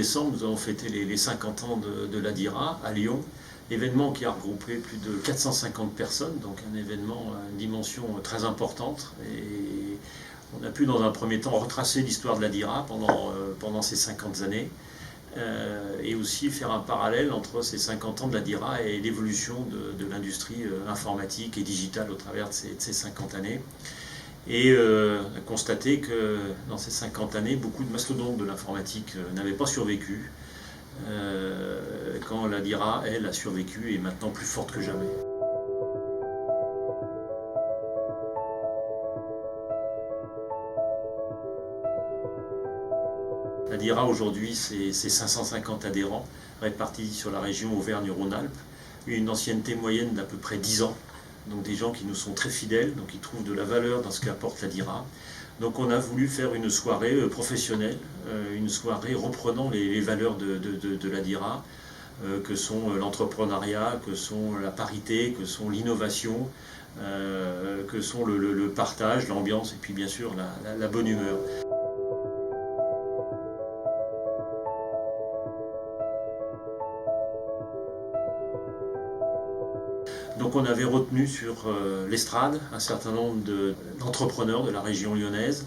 décembre, nous avons fêté les 50 ans de la DIRA à Lyon, événement qui a regroupé plus de 450 personnes, donc un événement à une dimension très importante. Et on a pu dans un premier temps retracer l'histoire de la DIRA pendant ces 50 années, et aussi faire un parallèle entre ces 50 ans de la DIRA et l'évolution de l'industrie informatique et digitale au travers de ces 50 années. Et constater que dans ces 50 années, beaucoup de mastodontes de l'informatique n'avaient pas survécu, quand la DIRA, elle, a survécu et est maintenant plus forte que jamais. La DIRA aujourd'hui, c'est 550 adhérents répartis sur la région Auvergne-Rhône-Alpes, une ancienneté moyenne d'à peu près 10 ans. Donc des gens qui nous sont très fidèles, donc qui trouvent de la valeur dans ce qu'apporte la DIRA. Donc on a voulu faire une soirée professionnelle, une soirée reprenant les valeurs de la DIRA, que sont l'entrepreneuriat, que sont la parité, que sont l'innovation, que sont le partage, l'ambiance et puis bien sûr la bonne humeur. Donc on avait retenu sur l'estrade un certain nombre d'entrepreneurs de la région lyonnaise,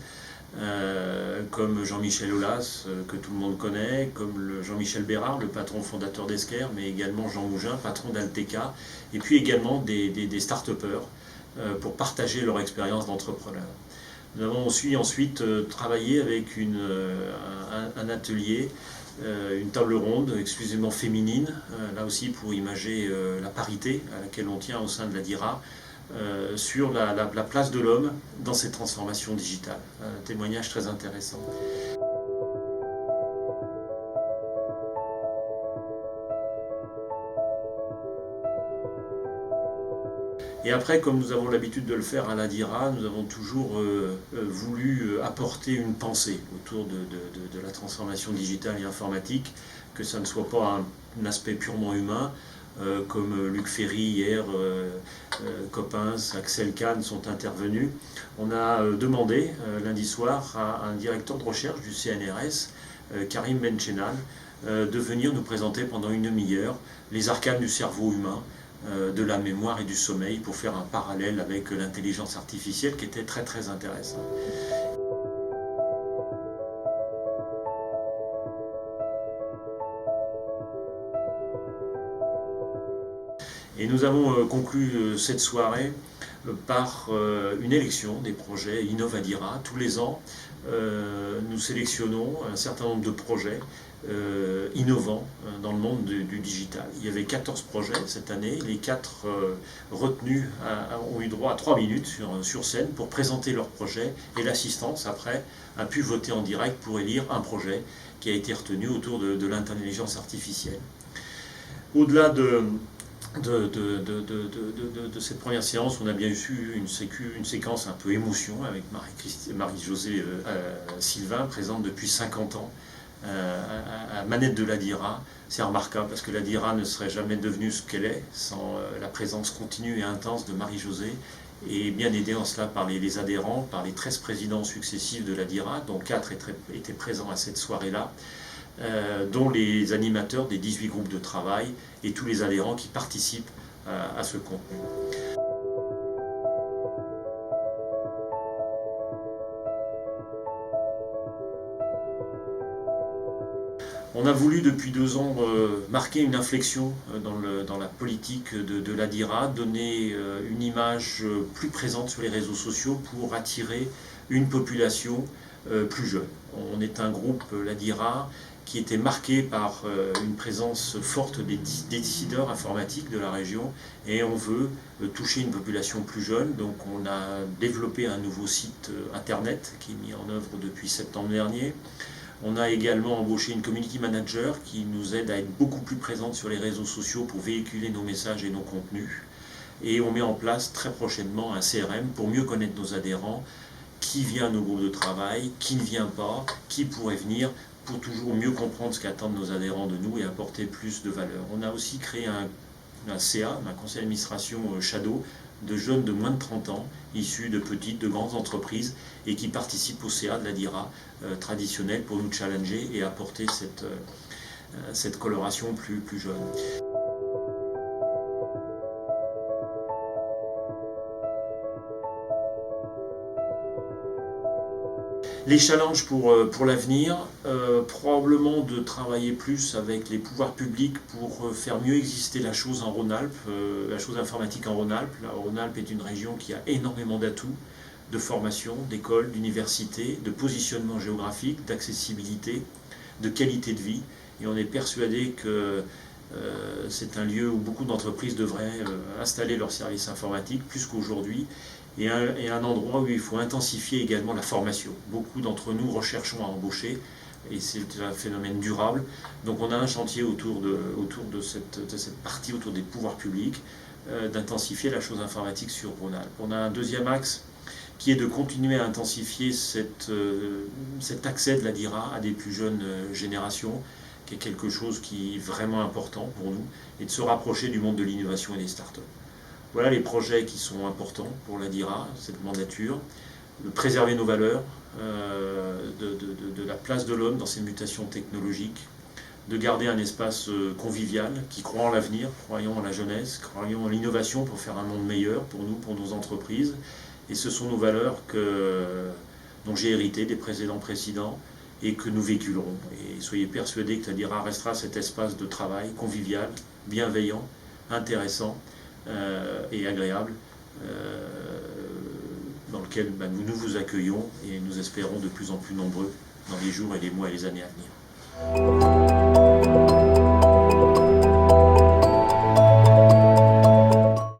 comme Jean-Michel Aulas, que tout le monde connaît, comme Jean-Michel Bérard, le patron fondateur d'Esker, mais également Jean Mougin, patron d'Alteca, et puis également des start-upers pour partager leur expérience d'entrepreneur. Nous avons aussi ensuite travaillé avec un atelier, une table ronde exclusivement féminine, là aussi pour imager la parité à laquelle on tient au sein de la DIRA, sur la place de l'homme dans cette transformation digitale. Un témoignage très intéressant. Et après, comme nous avons l'habitude de le faire à la DIRA, nous avons toujours voulu apporter une pensée autour de la transformation digitale et informatique, que ça ne soit pas un aspect purement humain, comme Luc Ferry hier, Coppens, Axel Kahn sont intervenus. On a demandé lundi soir à un directeur de recherche du CNRS, Karim Benchenal, de venir nous présenter pendant une demi-heure les arcanes du cerveau humain, de la mémoire et du sommeil, pour faire un parallèle avec l'intelligence artificielle qui était très très intéressant. Et nous avons conclu cette soirée par une élection des projets Innovadira. Tous les ans, nous sélectionnons un certain nombre de projets innovants dans le monde du digital. Il y avait 14 projets cette année. Les 4 retenus ont eu droit à 3 minutes sur scène pour présenter leur projet, et l'assistance après a pu voter en direct pour élire un projet qui a été retenu autour de l'intelligence artificielle. Au-delà de cette première séance, on a bien eu une séquence un peu émotion avec Marie-Josée Sylvain, présente depuis 50 ans à manette de la DIRA. C'est remarquable parce que la DIRA ne serait jamais devenue ce qu'elle est sans la présence continue et intense de Marie-Josée, et bien aidée en cela par les adhérents, par les 13 présidents successifs de la DIRA, dont 4 étaient présents à cette soirée-là, dont les animateurs des 18 groupes de travail et tous les adhérents qui participent à ce contenu. On a voulu depuis 2 ans marquer une inflexion dans la politique de la DIRA, donner une image plus présente sur les réseaux sociaux pour attirer une population plus jeune. On est un groupe, la DIRA, qui était marqué par une présence forte des décideurs informatiques de la région, et on veut toucher une population plus jeune. Donc on a développé un nouveau site internet qui est mis en œuvre depuis septembre dernier. On a également embauché une community manager qui nous aide à être beaucoup plus présente sur les réseaux sociaux pour véhiculer nos messages et nos contenus. Et on met en place très prochainement un CRM pour mieux connaître nos adhérents, qui vient à nos groupes de travail, qui ne vient pas, qui pourrait venir, pour toujours mieux comprendre ce qu'attendent nos adhérents de nous et apporter plus de valeur. On a aussi créé un CA, un conseil d'administration Shadow, de jeunes de moins de 30 ans, issus de petites, de grandes entreprises, et qui participent au CA de la DIRA traditionnelle pour nous challenger et apporter cette coloration plus jeune. Les challenges pour l'avenir, probablement de travailler plus avec les pouvoirs publics pour faire mieux exister la chose en Rhône-Alpes, la chose informatique en Rhône-Alpes. La Rhône-Alpes est une région qui a énormément d'atouts, de formation, d'écoles, d'universités, de positionnement géographique, d'accessibilité, de qualité de vie. Et on est persuadé que c'est un lieu où beaucoup d'entreprises devraient installer leurs services informatiques plus qu'aujourd'hui, et un endroit où il faut intensifier également la formation. Beaucoup d'entre nous recherchons à embaucher, et c'est un phénomène durable. Donc on a un chantier autour de cette partie, autour des pouvoirs publics, d'intensifier la chose informatique sur Rhône-Alpes. On a un deuxième axe qui est de continuer à intensifier cet accès de la DIRA à des plus jeunes générations, qui est quelque chose qui est vraiment important pour nous, et de se rapprocher du monde de l'innovation et des startups. Voilà les projets qui sont importants pour la DIRA, cette mandature, de préserver nos valeurs, de la place de l'homme dans ces mutations technologiques, de garder un espace convivial qui croit en l'avenir, croyant en la jeunesse, croyant en l'innovation pour faire un monde meilleur pour nous, pour nos entreprises. Et ce sont nos valeurs dont j'ai hérité des précédents présidents et que nous véhiculons. Et soyez persuadés que la DIRA restera cet espace de travail convivial, bienveillant, intéressant et agréable, dans lequel nous vous accueillons et nous espérons de plus en plus nombreux dans les jours et les mois et les années à venir.